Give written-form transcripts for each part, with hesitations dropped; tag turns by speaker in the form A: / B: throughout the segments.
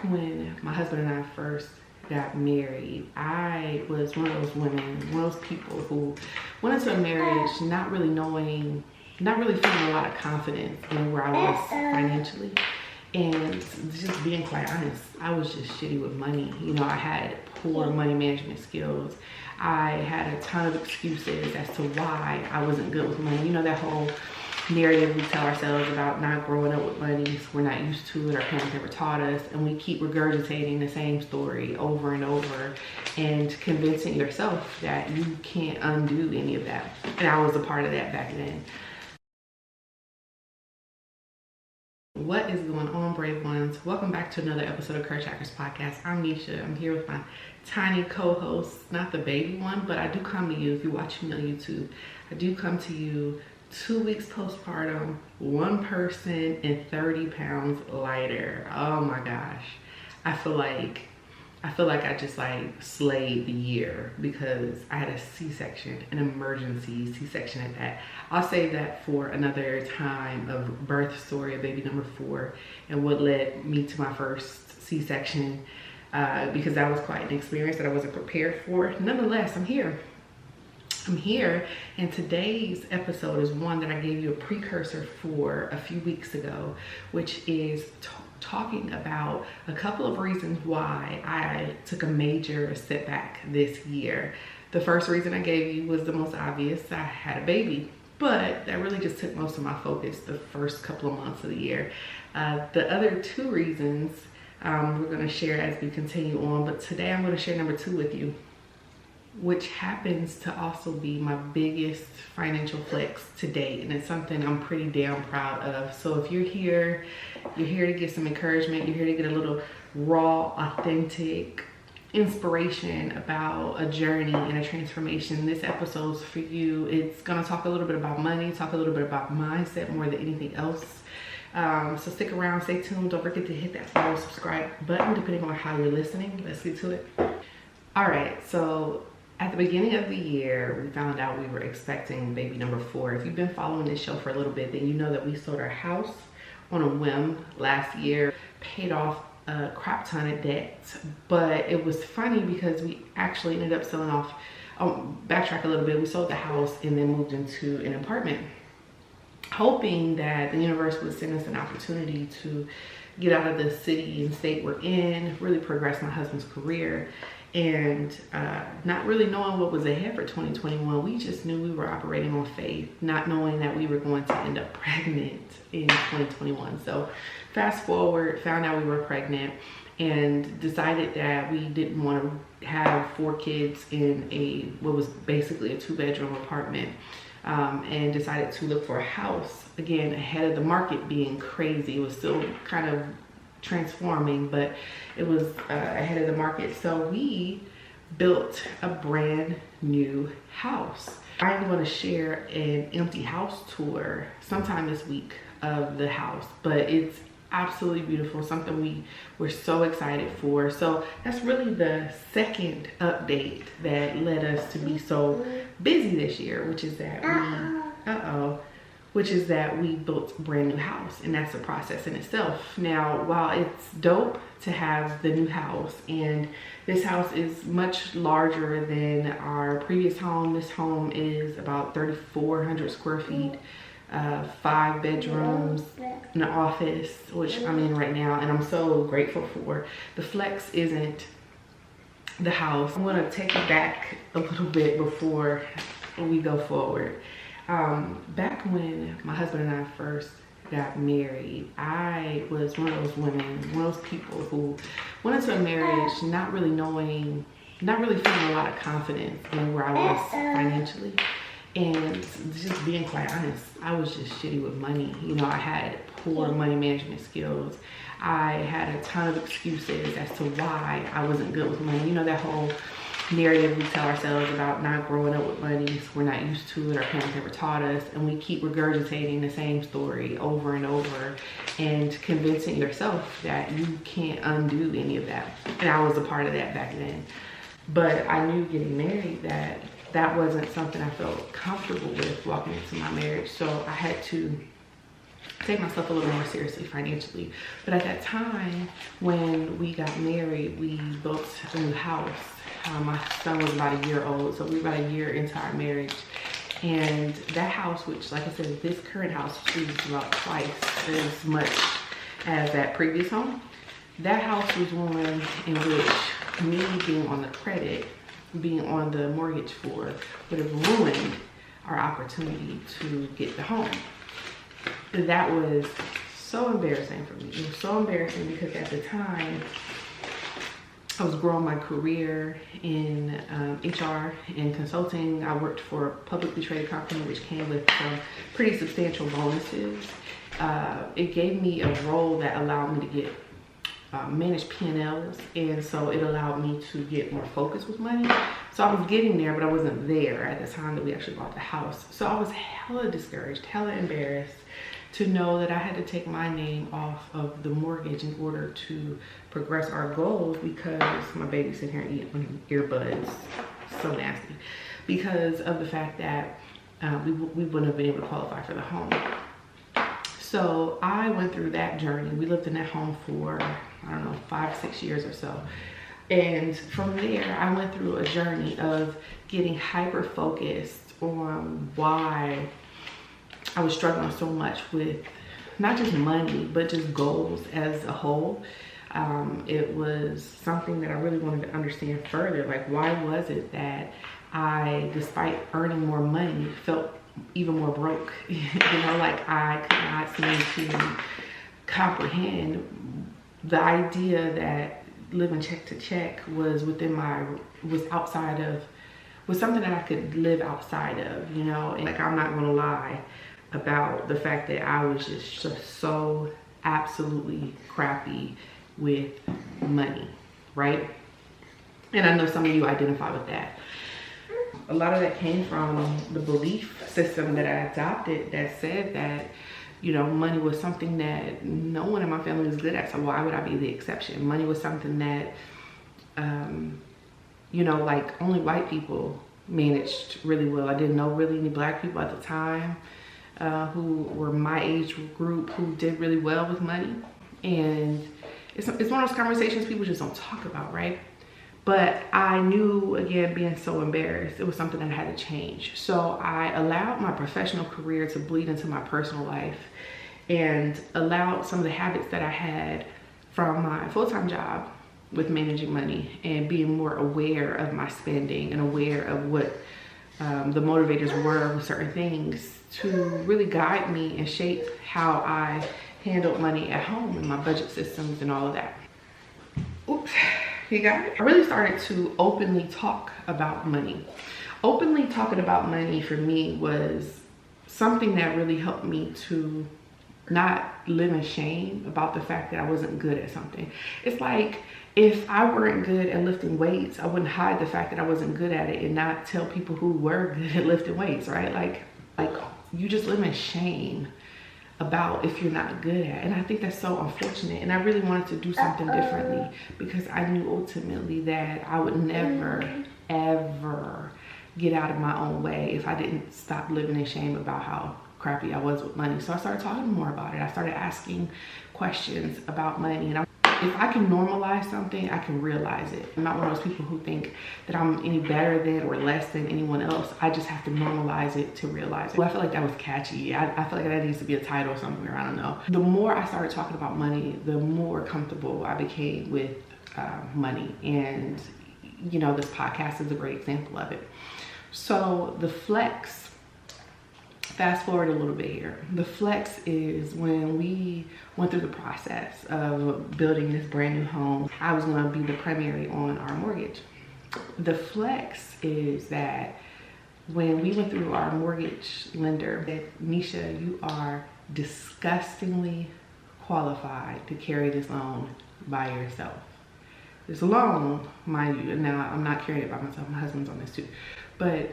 A: when my husband and I first got married, I was one of those women, one of those people who went into a marriage not really knowing, not really feeling a lot of confidence in where I was financially. And just being quite honest, I was just shitty with money. You know, I had poor money management skills. I had a ton of excuses as to why I wasn't good with money. You know, that whole narrative we tell ourselves about not growing up with money, so we're not used to it, our parents never taught us, and we keep regurgitating the same story over and over and convincing yourself that you can't undo any of that. And I was a part of that back then. What is going on, brave ones? Welcome back to another episode of Courage Hackers Podcast. I'm Nisha. I'm here with my tiny co-host, not the baby one, but I do come to you, if you're watching me on YouTube, I do come to you 2 weeks postpartum, one person and 30 pounds lighter. Oh my gosh. I feel like I just like slayed the year because I had a C-section, an emergency C-section at that. I'll save that for another time of birth story of baby number 4 and what led me to my first C-section because that was quite an experience that I wasn't prepared for. Nonetheless, I'm here, and today's episode is one that I gave you a precursor for a few weeks ago, which is talking about a couple of reasons why I took a major setback this year. The first reason I gave you was the most obvious. I had a baby, but that really just took most of my focus the first couple of months of the year. The other 2 reasons we're going to share as we continue on, but today I'm going to share number 2 with you, which happens to also be my biggest financial flex to date, and it's something I'm pretty damn proud of. So if you're here to get some encouragement, you're here to get a little raw, authentic inspiration about a journey and a transformation, this episode's for you. It's gonna talk a little bit about money, talk a little bit about mindset more than anything else. So stick around, stay tuned. Don't forget to hit that follow, subscribe button, depending on how you're listening. Let's get to it. All right, so at the beginning of the year, we found out we were expecting baby number 4. If you've been following this show for a little bit, then you know that we sold our house on a whim last year, paid off a crap ton of debt. But it was funny because we actually ended up selling off, backtrack a little bit, we sold the house and then moved into an apartment, hoping that the universe would send us an opportunity to get out of the city and state we're in, really progress my husband's career. And not really knowing what was ahead for 2021, we just knew we were operating on faith, not knowing that we were going to end up pregnant in 2021. So fast forward, found out we were pregnant and decided that we didn't want to have 4 kids in what was basically a 2-bedroom apartment, and decided to look for a house, again, ahead of the market being crazy. It was still kind of transforming, but it was ahead of the market. So we built a brand new house. I'm going to share an empty house tour sometime this week of the house, but it's absolutely beautiful, something we're so excited for. So that's really the second update that led us to be so busy this year, which is that we built a brand new house, and that's a process in itself. Now, while it's dope to have the new house, and this house is much larger than our previous home. This home is about 3,400 square feet, 5 bedrooms, an office, which I'm in right now, and I'm so grateful for. The flex isn't the house. I'm gonna take it back a little bit before we go forward. Back when my husband and I first got married, I was one of those women, one of those people who went into a marriage not really knowing, not really feeling a lot of confidence in where I was financially. And just being quite honest, I was just shitty with money. You know, I had poor money management skills. I had a ton of excuses as to why I wasn't good with money. You know, that whole narrative we tell ourselves about not growing up with money, so we're not used to it, our parents never taught us, and we keep regurgitating the same story over and over and convincing yourself that you can't undo any of that. And I was a part of that back then. But I knew getting married that that wasn't something I felt comfortable with walking into my marriage. So I had to take myself a little more seriously financially. But at that time, when we got married, we built a new house. My son was about a year old, so we were about a year into our marriage. And that house, which, like I said, this current house was about twice as much as that previous home. That house was one in which me being on the credit, being on the mortgage for, would have ruined our opportunity to get the home. That was so embarrassing for me. It was so embarrassing because at the time, I was growing my career in HR and consulting. I worked for a publicly traded company, which came with some pretty substantial bonuses. It gave me a role that allowed me to get manage P&Ls, and so it allowed me to get more focused with money. So I was getting there, but I wasn't there at the time that we actually bought the house. So I was hella discouraged, hella embarrassed to know that I had to take my name off of the mortgage in order to progress our goals, because my baby's sitting here eating earbuds, so nasty, because of the fact that we wouldn't have been able to qualify for the home. So I went through that journey. We lived in that home for, I don't know, 5-6 years or so. And from there, I went through a journey of getting hyper focused on why I was struggling so much with not just money, but just goals as a whole. It was something that I really wanted to understand further. Like, why was it that I, despite earning more money, felt even more broke? You know, like I could not seem to comprehend the idea that living check to check was outside of, was something that I could live outside of, you know. And like, I'm not gonna lie about the fact that I was just so absolutely crappy with money, right? And I know some of you identify with that. A lot of that came from the belief system that I adopted that said that, you know, money was something that no one in my family was good at, so why would I be the exception? Money was something that, you know, like only white people managed really well. I didn't know really any black people at the time who were my age group who did really well with money. And it's one of those conversations people just don't talk about, right? But I knew, again, being so embarrassed, it was something that I had to change. So I allowed my professional career to bleed into my personal life and allowed some of the habits that I had from my full-time job with managing money and being more aware of my spending and aware of what the motivators were with certain things to really guide me and shape how I handled money at home and my budget systems and all of that. Oops. You got it? I really started to openly talk about money. Openly talking about money for me was something that really helped me to not live in shame about the fact that I wasn't good at something. It's like, if I weren't good at lifting weights, I wouldn't hide the fact that I wasn't good at it and not tell people who were good at lifting weights, right? Like you just live in shame about if you're not good at it. And I think that's so unfortunate. And I really wanted to do something differently because I knew ultimately that I would never, ever get out of my own way if I didn't stop living in shame about how crappy I was with money. So I started talking more about it. I started asking questions about money. And if I can normalize something, I can realize it. I'm not one of those people who think that I'm any better than or less than anyone else. I just have to normalize it to realize it. Well, I feel like that was catchy. I feel like that needs to be a title somewhere, I don't know. The more I started talking about money, the more comfortable I became with money. And, you know, this podcast is a great example of it. So the flex, fast forward a little bit here. The flex is when we went through the process of building this brand new home. I was gonna be the primary on our mortgage. The flex is that when we went through our mortgage lender, that Nisha, you are disgustingly qualified to carry this loan by yourself. This loan, mind you, and now I'm not carrying it by myself, my husband's on this too, but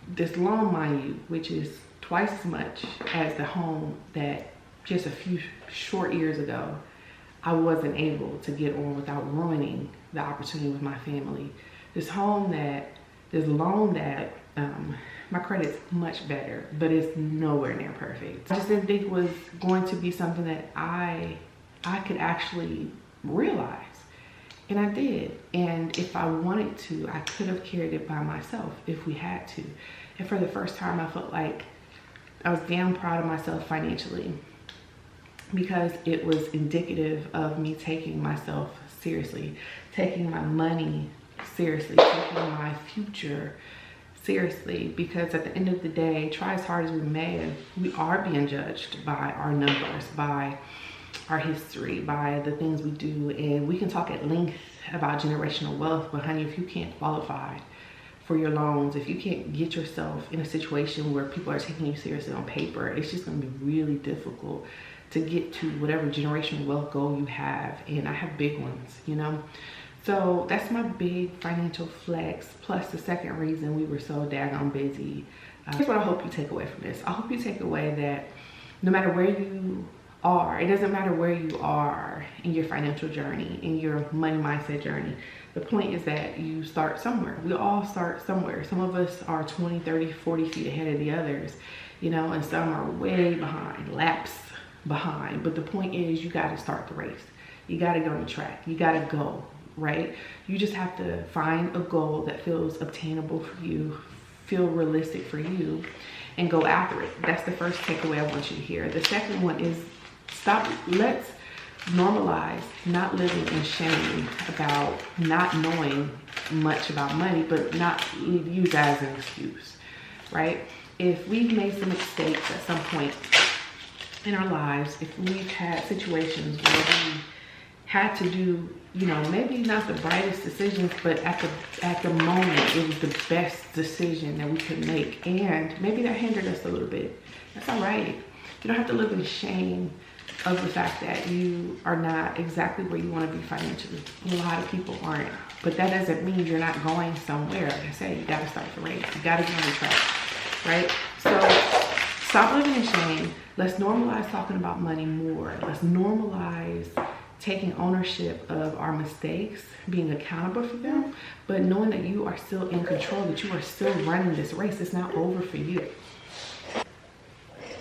A: this loan, mind you, which is twice as much as the home that just a few short years ago I wasn't able to get on without ruining the opportunity with my family. This loan that My credit's much better, but it's nowhere near perfect. I just didn't think it was going to be something that I could actually realize. And I did. And if I wanted to, I could have carried it by myself if we had to. And for the first time, I felt like I was damn proud of myself financially, because it was indicative of me taking myself seriously, taking my money seriously, taking my future seriously. Because at the end of the day, try as hard as we may, we are being judged by our numbers, by our history, by the things we do. And we can talk at length about generational wealth, but honey, if you can't qualify for your loans, if you can't get yourself in a situation where people are taking you seriously on paper, it's just going to be really difficult to get to whatever generational wealth goal you have. And I have big ones, you know. So that's my big financial flex. Plus the second reason we were so daggone busy. Here's what I hope you take away from this. I hope you take away that no matter where you are, it doesn't matter where you are in your financial journey, in your money mindset journey. The point is that you start somewhere. We all start somewhere. Some of us are 20, 30, 40 feet ahead of the others, you know, and some are way behind, laps behind. But the point is, you got to start the race. You got to get on the track. You got to go, right? You just have to find a goal that feels obtainable for you, feel realistic for you, and go after it. That's the first takeaway I want you to hear. The second one is let's normalize not living in shame about not knowing much about money, but not use that as an excuse, right? If we've made some mistakes at some point in our lives, if we've had situations where we had to do, you know, maybe not the brightest decisions, but at the moment it was the best decision that we could make, and maybe that hindered us a little bit, that's all right. You don't have to live in shame of the fact that you are not exactly where you want to be financially. A lot of people aren't, but that doesn't mean you're not going somewhere. Like I said, you got to start the race. You got to get on the track, right? So stop living in shame. Let's normalize talking about money more. Let's normalize taking ownership of our mistakes, being accountable for them, but knowing that you are still in control, that you are still running this race. It's not over for you.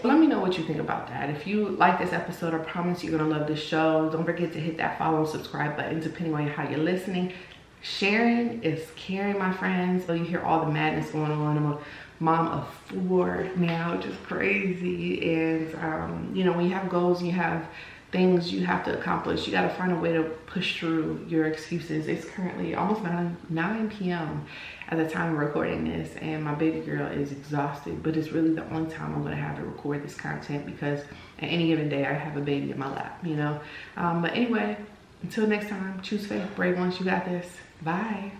A: Let me know what you think about that. If you like this episode, I promise you're gonna love this show. Don't forget to hit that follow and subscribe button depending on how you're listening. Sharing is caring, my friends. So you hear all the madness going on. I'm a mom of 4 now, which is crazy. And you know, when you have goals and you have things you have to accomplish, you got to find a way to push through your excuses. It's currently almost 9 p.m. at the time of recording this, and my baby girl is exhausted, but it's really the only time I'm going to have to record this content, because at any given day I have a baby in my lap, you know. But anyway, until next time, choose faith, brave ones, you got this. Bye.